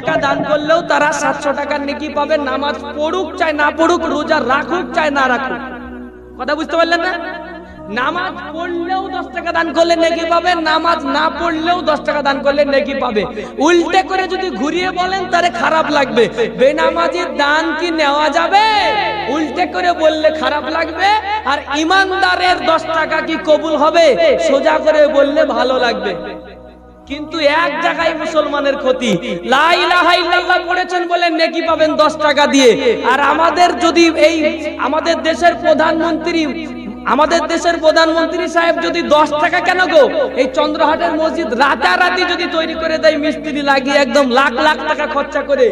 টাকা দান করলেও তারা 700 টাকার নেকি পাবে। নামাজ পড়ুক চাই না পড়ুক, রোজা রাখুক চাই না রাখুক। কথা বুঝতে পারলেন না? নামাজ পড়লেও 10 টাকা দান করলে নেকি পাবে, নামাজ না পড়লেও 10 টাকা দান করলে নেকি পাবে। উল্টে করে যদি ঘুরিয়ে বলেন তাহলে খারাপ লাগবে। বেনামাজির দান কি নেওয়া যাবে? উল্টে করে বললে খারাপ লাগবে। আর ইমানদারের 10 টাকা কি কবুল হবে? সোজা করে বললে ভালো লাগবে। কিন্তু এক জায়গায় মুসলমানের ক্ষতি, লা ইলাহা ইল্লাল্লাহ পড়েছেন বলে নেকি পাবেন 10 টাকা দিয়ে। আর আমাদের যদি এই আমাদের দেশের প্রধানমন্ত্রী সাহেব যদি 10 টাকা কেন গো, এই চন্দ্রহাটের মসজিদ রাতারাতি যদি তৈরি করে দেয়, মিস্ত্রি লাগিয়ে একদম লাখ লাখ টাকা খরচা করে,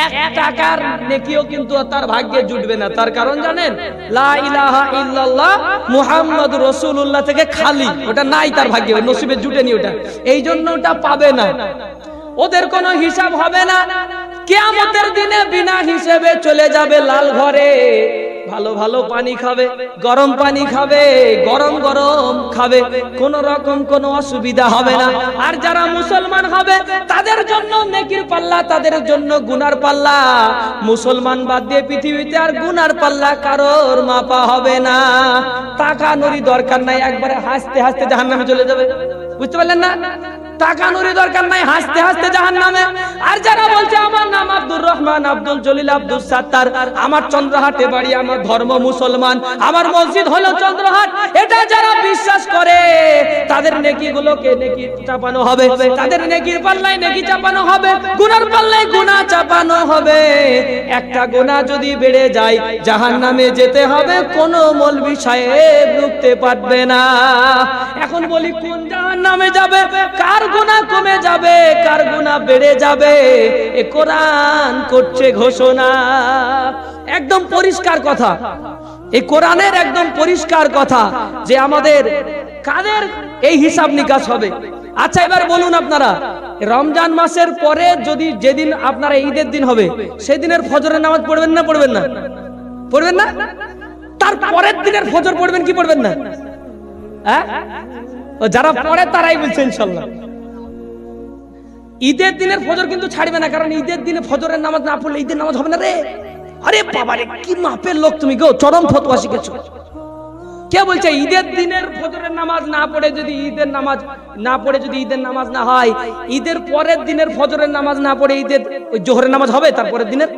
1 টাকার নেকিও কিন্তু তার ভাগ্যে জুটবে না। তার কারণ জানেন? লা ইলাহা ইল্লাল্লাহ মুহাম্মাদুর রাসূলুল্লাহ থেকে খালি, ওটা নাই তার ভাগ্যে, নসিবে জুটেনি ওটা, এই জন্য ওটা পাবে না। ওদের কোনো হিসাব হবে না। কিয়ামতের দিনে বিনা হিসেবে চলে যাবে লাল ঘরে। ভালো ভালো পানি খাবে, গরম পানি খাবে, গরম গরম খাবে, কোন রকম কোনো অসুবিধা হবে না। আর যারা মুসলমান হবে তাদের জন্য নেকির পাল্লা, তাদের জন্য গুনার পাল্লা। মুসলমান বাদ দিয়ে পৃথিবীতে আর গুনার পাল্লা কারোর মাপা হবে না। টাকা নুরি দরকার নাই, একবারে হাসতে হাসতে জাহান্নামে চলে যাবে। বুঝতে পারলেন না? টাকা নুরি দরকার নাই, হাসতে হাসতে জাহান্নামে। আর যারা বলছে আমার নাম আব্দুর রহমান, আব্দুল জলিল, আব্দুল সাত্তার, আমার চন্দ্রহাটে বাড়ি, আমার ধর্ম মুসলমান, আমার মসজিদ হলো চন্দ্রহাট, এটা যারা বিশ্বাস করে তাদের নেকিগুলোকে নেকি চাপানো হবে, তাদের নেকির পাল্লায় নেকি চাপানো হবে, গুনার পাল্লায় গুনাহ চাপানো হবে। একটা গুনাহ যদি বেড়ে যায় জাহান্নামে যেতে হবে, কোনো মৌলভী সাহেব রুখতে পারবে না। এখন বলি কোন জাহান্নামে যাবে, কার গুনাহ কমে যাবে, কার গুনাহ বেড়ে যাবে, এ কোরআন করছে ঘোষণা। একদম পরিষ্কার কথা, এই কোরআনের একদম পরিষ্কার কথা যে আমাদের কাদের এই হিসাব নিকাশ হবে। আচ্ছা এবার বলুন আপনারা, রমজান মাসের পরে যদি যেদিন আপনারা ঈদের দিন হবে সেদিনের ফজরের নামাজ পড়বেন না পড়বেন না? পড়বেন না? তার পরের দিনের ফজর পড়বেন কি পড়বেন না? হ্যাঁ, যারা পড়ে তারাই বলছে ইনশাআল্লাহ। ঈদের দিনের ফজর কিন্তু ছাড়বে না, কারণ ঈদের দিনে ফজরের নামাজ না পড়লে ঈদের নামাজ হবে না রে। আরে বাবা রে, কি মাপের লোক তুমি গো, চরম ফতোয়া শিখেছো। কে বলছে ঈদের দিনের ফজরের নামাজ না পড়ে যদি ঈদের নামাজ না হয়, ঈদের পরের দিনের ফজরের নামাজ না পড়ে ঈদের ওই জোহরের নামাজ হবে? তারপরের দিনের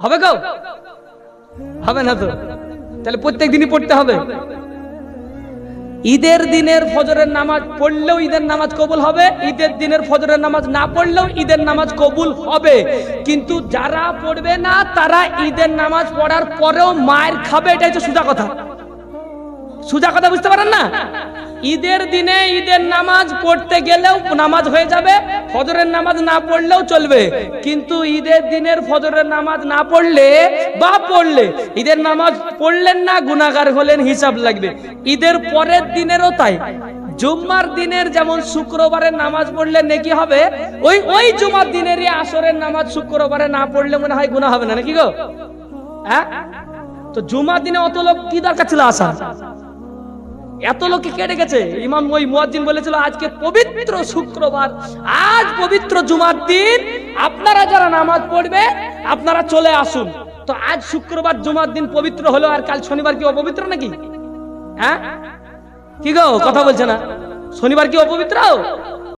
হবে গো? হবে না তো, তাহলে প্রত্যেক দিনই পড়তে হবে। ঈদের দিনের ফজরের নামাজ পড়লেও ঈদের নামাজ কবুল হবে, ঈদের দিনের ফজরের নামাজ না পড়লেও ঈদের নামাজ কবুল হবে। কিন্তু যারা পড়বে না তারা ঈদের নামাজ পড়ার পরেও মায়ের খাবে, এটা হচ্ছে সোজা কথা। সোজা কথা বুঝতে পারেন না? ঈদের দিনে ঈদের নামাজ পড়তে গেলেও নামাজ হয়ে যাবে, ফজরের নামাজ না পড়লেও চলবে। কিন্তু ঈদের দিনের ফজরের নামাজ না পড়লে বা পড়লে ঈদের নামাজ পড়লেন না, গুনাহগার হলেন, হিসাব লাগবে। ঈদের পরের দিনেরও তাই। জুম্মার দিনের যেমন শুক্রবারের নামাজ পড়লে নেকি হবে, ওই জুমার দিনেরই আসরের নামাজ শুক্রবারে না পড়লে মনে হয় গুনাহ হবে না, নাকি গো? হ্যাঁ, তো জুমার দিনে অত লোক কি দরকার ছিল আসা? এত লোকে কেটে গেছে। ইমাম ওই মুয়াজ্জিন বলেছিল আজকে পবিত্র শুক্রবার, আজ পবিত্র জুমার দিন, আপনারা যারা নামাজ পড়বে আপনারা চলে আসুন। তো আজ শুক্রবার জুমার দিন পবিত্র হলো, আর কাল শনিবার কি অপবিত্র নাকি? হ্যাঁ কি গো, কথা বলছে না? শনিবার কি অপবিত্র?